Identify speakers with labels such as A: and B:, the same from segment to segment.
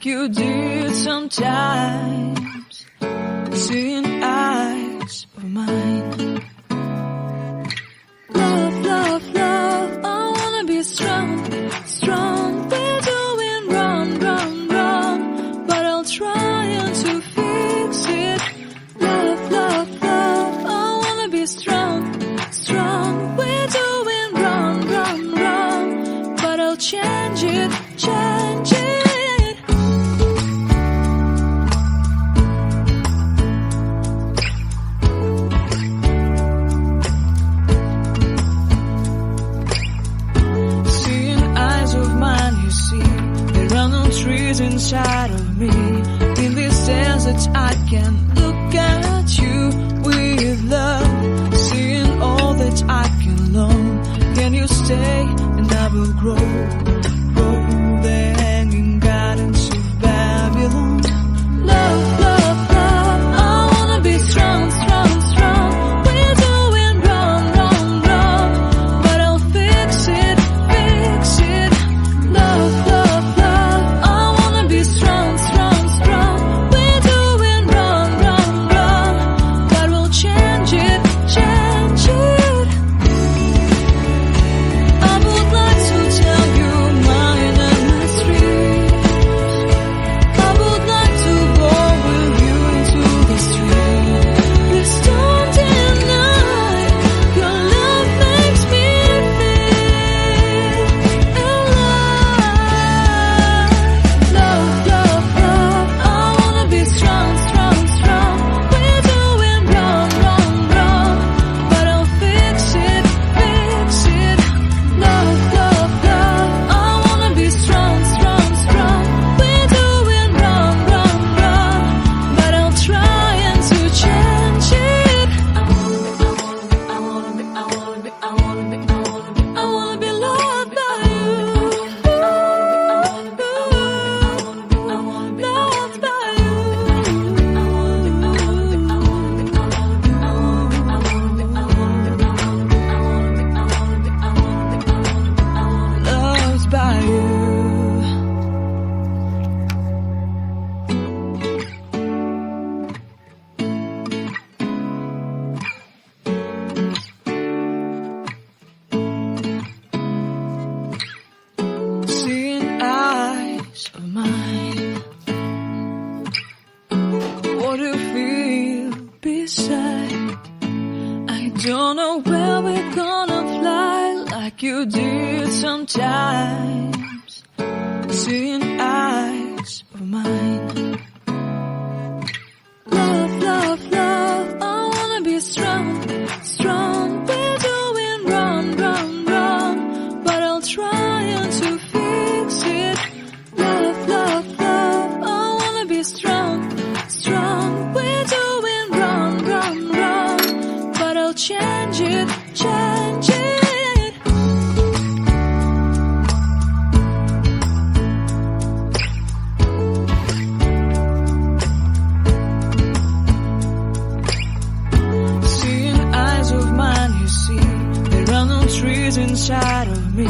A: like you did sometimes, seeing eyes of mine. Love, love, love, I wanna be strong, strong. We're doing wrong, wrong, wrong, but I'll try to fix it. Love, love, love, I wanna be strong, strong. We're doing wrong, wrong, wrong, but I'll change it, change it. Trees inside of me, in this desert I can look at you with love, seeing all that I can learn. Can you stay and I will grow the hanging gardens of Babylon. Love, love, love, I wanna be strong, strong, strong. We're doing wrong, wrong, wrong, but I'll fix it, fix it. Love, love, strong, strong, strong. We're doing wrong, wrong, wrong, but we'll change it, change it. I would like to tell you my mysteries. I would like to go with you into the street. Please don't deny, your love makes me feel alive. Love, love, love, I wanna be strong, strong, strong. We're doing wrong, wrong, wrong, but I'll fix it, fix it. Love, love, love, I wanna be strong, strong, strong. We're doing wrong, wrong, wrong, but I'll try to change it. I wanna be loved by you. Loved by you. Loved by you. Seeing eyes of mine. What do you feel beside? I don't know where we're gonna fly like you did sometimes. Seeing eyes of mine. Love, love, love, I wanna be strong, strong. We're doing wrong, wrong, wrong, but I'll try to fix it. Love, love, love, I wanna be strong, strong. We're doing wrong, wrong, wrong, but I'll change it, change it. Seeing eyes of mine, you see, there are no trees inside of me.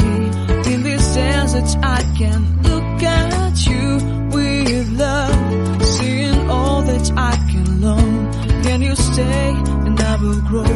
A: In this desert I can look at you with love, seeing all that I can learn. Can you stay and I will grow